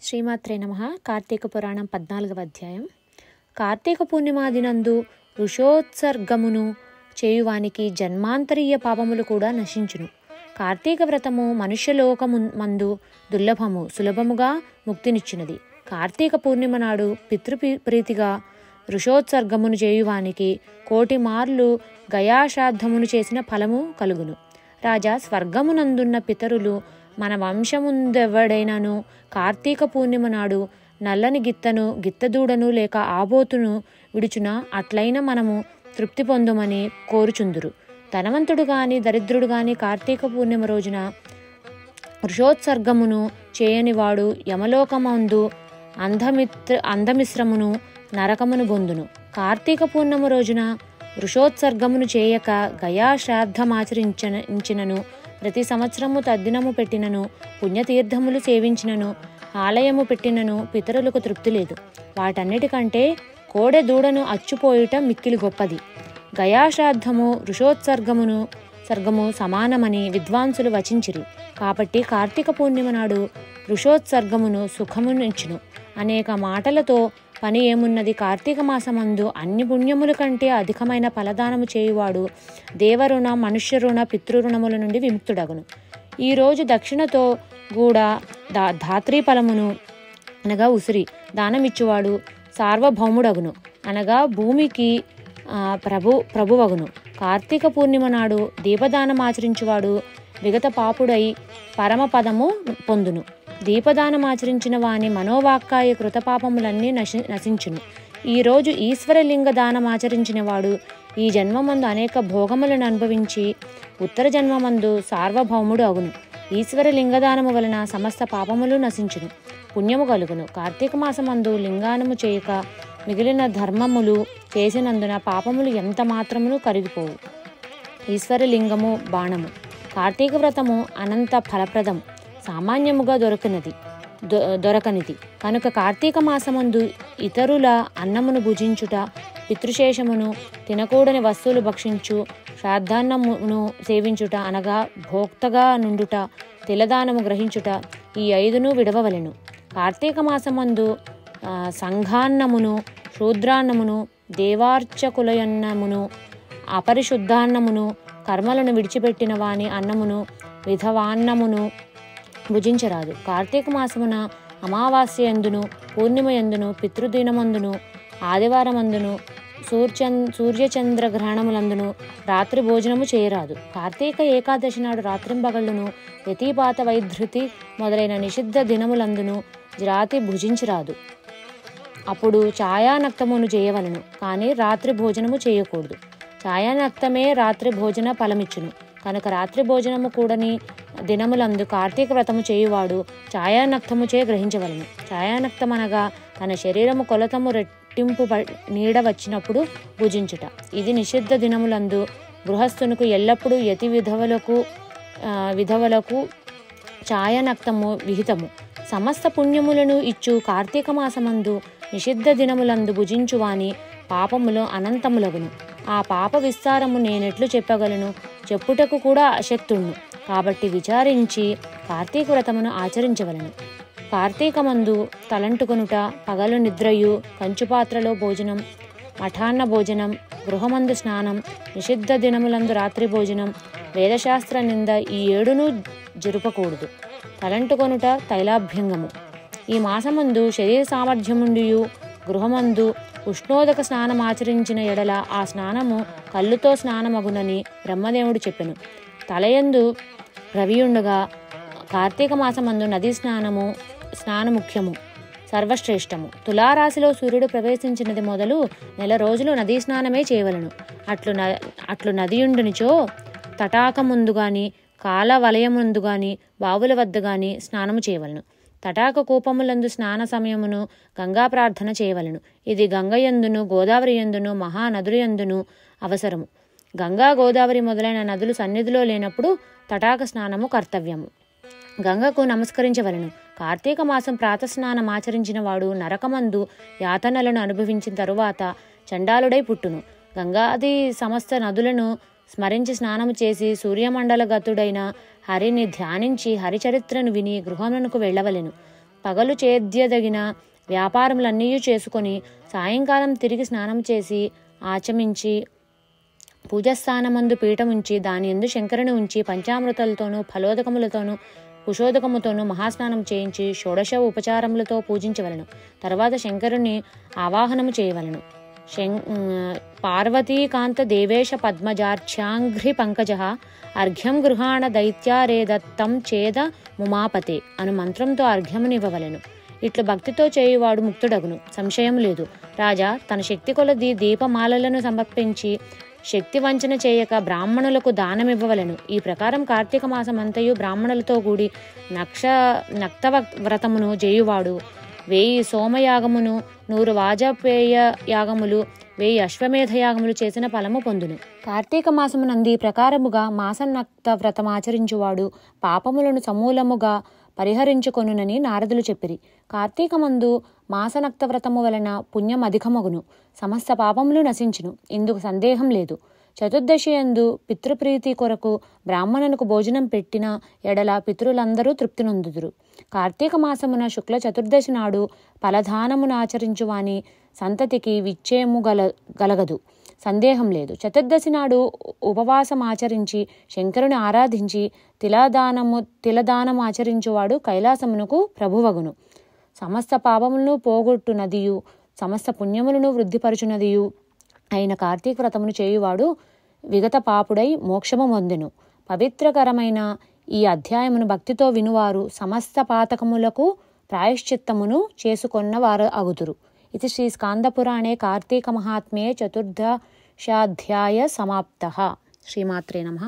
శ్రీమాత్రే నమః. కార్తీక పురాణం 14వ అధ్యాయం. కార్తీక పూర్ణిమాదినందు ఋషోత్సర్గమును చేయువానికి జన్మాంతరీయ పాపములు కూడా నశించును. కార్తీక వ్రతము మనుష్యలోకమందు దుర్లభము, సులభముగా ముక్తినిచ్చినది. కార్తీక పూర్ణిమ నాడు పితృప్రీతిగా ఋషోత్సర్గమును చేయువానికి 1,000,000 మార్లు గయాశ్రాద్ధమును చేసిన ఫలము కలుగును. రాజా, స్వర్గమునందున్న పితరులు మన వంశముందెవడైనను కార్తీక పూర్ణిమ నాడు నల్లని గిత్తను, గిత్తదూడను లేక ఆబోతును విడుచున అట్లయిన మనము తృప్తి పొందుమని కోరుచుందురు. ధనవంతుడు గాని దరిద్రుడు గాని కార్తీక పూర్ణిమ రోజున ఋషోత్సర్గమును చేయనివాడు యమలోకమందు అంధమిశ్రమును నరకమును బొందును. కార్తీక పూర్ణిమ రోజున ఋషోత్సర్గమును చేయక గయాశ్రాద్ధమాచరించినను, ప్రతి సంవత్సరము తద్దినము పెట్టినను, పుణ్యతీర్థములు సేవించినను, ఆలయము పెట్టినను పితరులకు తృప్తి లేదు. వాటన్నిటికంటే కోడె దూడను అచ్చుపోయుట మిక్కిలి గొప్పది. గయాశ్రాద్ధము ఋషోత్సర్గము సమానమని విద్వాంసులు వచించిరి. కాబట్టి కార్తీక పూర్ణిమ నాడు ఋషోత్సర్గమును సుఖమునిచ్చును. అనేక మాటలతో పని ఏమున్నది? కార్తీక మాసమందు అన్ని పుణ్యముల కంటే అధికమైన ఫలదానము చేయువాడు దేవరుణ, మనుష్యరుణ, పితృరుణముల నుండి విముక్తుడగును. ఈరోజు దక్షిణతో కూడా ధాత్రీఫలమును అనగా ఉసిరి దానమిచ్చువాడు సార్వభౌముడగును, అనగా భూమికి ప్రభువగును. కార్తీక పూర్ణిమ నాడు దీపదానమాచరించువాడు విగత పాపుడై పరమపదము పొందును. దీపదానమాచరించిన వాని మనోవాక్కాయ కృతపాపములన్నీ నశించును. ఈరోజు ఈశ్వరలింగ దానమాచరించిన వాడు ఈ జన్మమందు అనేక భోగములను అనుభవించి ఉత్తర జన్మమందు సార్వభౌముడు అగును. ఈశ్వర లింగదానము వలన సమస్త పాపములు నశించును, పుణ్యము కలుగును. కార్తీక మాసమందు లింగానము చేయక మిగిలిన ధర్మములు చేసినందున పాపములు ఎంత మాత్రమును కరిగిపోవు. ఈశ్వరలింగము బాణము. కార్తీక వ్రతము అనంత ఫలప్రదం, సామాన్యముగా దొరకనిది కనుక కార్తీక మాసమందు ఇతరుల అన్నమును భుజించుట, పితృశేషమును, తినకూడని వస్తువులు భక్షించు, శ్రాద్ధాన్నమును సేవించుట, అనగా భోక్తగా నుండుట, తిలదానము గ్రహించుట, ఈ 5ను విడవవలెను. కార్తీక మాసమందు సంఘాన్నమును, శూద్రాన్నమును, దేవార్చకులయన్నమును, అపరిశుద్ధాన్నమును, కర్మలను విడిచిపెట్టిన వాని అన్నమును, విధవాన్నమును భుజించరాదు. కార్తీక మాసమున అమావాస్య యందును, పూర్ణిమ యందును, పితృదినమందును, ఆదివారమందును, సూర్యచంద్ర గ్రహణములందును రాత్రి భోజనము చేయరాదు. కార్తీక ఏకాదశి నాడు రాత్రింబగళ్ళును, వ్యతిపాత వైధృతి మొదలైన నిషిద్ధ దినములందును రాతి భుజించరాదు. అప్పుడు ఛాయానక్తమును చేయవలను, కానీ రాత్రి భోజనము చేయకూడదు. ఛాయానక్తమే రాత్రి భోజన ఫలమిచ్చును. కనుక రాత్రి భోజనము కూడని దినములందు కార్తీక వ్రతము చేయువాడు ఛాయానక్తముచే గ్రహించవలను. ఛాయానక్తమనగా తన శరీరము కొలతము రెట్టింపు నీడ వచ్చినప్పుడు భుజించుట. ఇది నిషిద్ధ దినములందు గృహస్థునికి ఎల్లప్పుడూ యతి విధవలకు ఛాయానక్తము విహితము. సమస్త పుణ్యములను ఇచ్చు కార్తీక మాసమందు నిషిద్ధ దినములందు భుజించువాని పాపములు అనంతములగును. ఆ పాప విస్తారము నేనెట్లు చెప్పగలను? చెప్పుటకు కూడా అశక్తుణ్ణు. కాబట్టి విచారించి కార్తీక వ్రతమును ఆచరించవలను. కార్తీకమందు తలంటుకొనుట, పగలు నిద్రయు, కంచుపాత్రలో భోజనం, మఠాన్న భోజనం, గృహమందు స్నానం, నిషిద్ధ దినములందు రాత్రి భోజనం, వేదశాస్త్ర నింద, ఈ 7ను జరుపకూడదు. తలంటుకొనుట తైలాభ్యంగము. ఈ మాసమందు శరీర సామర్థ్యముండియు గృహమందు ఉష్ణోదక స్నానం ఆచరించిన ఎడల ఆ స్నానము కళ్ళుతో స్నానమగునని బ్రహ్మదేవుడు చెప్పెను. తలయందు రవియుండగా కార్తీక మాసమందు నదీ స్నానముఖ్యము, సర్వశ్రేష్టము. తులారాశిలో సూర్యుడు ప్రవేశించినది మొదలు 1 రోజులు నదీ స్నానమే చేయవలను. అట్లు నదియుండునిచో తటాకముందు గాని, కాలవలయముందు గాని, బావుల వద్ద గాని స్నానము చేయవలను. తటాక కూపములందు స్నాన సమయమును గంగా ప్రార్థన చేయవలను. ఇది గంగయందును, గోదావరి యందును, మహానదుల యందును అవసరము. గంగా, గోదావరి మొదలైన నదులు సన్నిధిలో లేనప్పుడు తటాక స్నానము కర్తవ్యము. గంగకు నమస్కరించవలను. కార్తీక మాసం ప్రాతస్నానం ఆచరించిన వాడు నరకమందు యాతనలను అనుభవించిన తరువాత చండాలుడై పుట్టును. గంగాది సమస్త నదులను స్మరించి స్నానము చేసి సూర్యమండలగతుడైన హరిని ధ్యానించి హరిచరిత్రను విని గృహమునకు వెళ్ళవలెను. పగలు చేద్యదగిన వ్యాపారములన్నీ చేసుకొని సాయంకాలం తిరిగి స్నానం చేసి ఆచమించి పూజస్థానమందు పీఠముంచి దాని యందు శంకరుని ఉంచి పంచామృతాలతోనూ ఫలోదకములతోనూ కుశోదకముతోనూ మహాస్నానం చేయించి షోడశ ఉపచారములతో పూజించవలను. తర్వాత శంకరుని ఆవాహనము చేయవలను. పార్వతీకాంత దేవేశ పద్మజార్ఛ్యాంఘ్రి పంకజ అర్ఘ్యం గృహాణ దైత్యారేదత్తం చేద ముమాపతే అను మంత్రంతో అర్ఘ్యమునివ్వవలెను. ఇట్లు భక్తితో చేయువాడు ముక్తుడగును, సంశయం లేదు. రాజా తన శక్తి కొలది దీపమాలలను సమర్పించి శక్తి వంచన చేయక బ్రాహ్మణులకు దానమివ్వవలెను. ఈ ప్రకారం కార్తీక మాసమంతయు బ్రాహ్మణులతో కూడి నక్త వ్రతమును చేయువాడు 1000 సోమయాగమును, 100 వాజపేయ యాగములు, 1000 అశ్వమేధ యాగములు చేసిన ఫలము పొందును. కార్తీక మాసమునంది ప్రకారముగా మాసనక్త వ్రతమాచరించువాడు పాపములను సమూలముగా పరిహరించుకొనునని నారదులు చెప్పిరి. కార్తీకమందు మాసనక్త వ్రతము వలన పుణ్యం అధికమగును, సమస్త పాపములు నశించును, ఇందుకు సందేహం లేదు. చతుర్దశి యందు పితృప్రీతి కొరకు బ్రాహ్మణునికి భోజనం పెట్టిన ఎడల పితృలందరూ తృప్తి నొందుదురు. కార్తీక మాసమున శుక్ల చతుర్దశి నాడు ఫలదానమును ఆచరించువాని సంతతికి విచ్చేము గలగదు, సందేహం లేదు. చతుర్దశి నాడు ఉపవాసం ఆచరించి శంకరుని ఆరాధించి తిలదానము ఆచరించువాడు కైలాసమునకు ప్రభువగును. సమస్త పాపములను పోగొట్టునదియు సమస్త పుణ్యములను వృద్ధిపరచునదియు అయిన కార్తీక వ్రతమును చేయువాడు విగత పాపుడై మోక్షము పొందెను. పవిత్రకరమైన ఈ అధ్యాయమును భక్తితో వినువారు సమస్త పాతకములకు ప్రాయశ్చిత్తమును చేసుకొన్నవారు అగుదురు. ఇది శ్రీ స్కాందపురాణే కార్తీక మహాత్మ్యే చతుర్దశాధ్యాయ సమాప్తః. శ్రీమాత్రే నమః.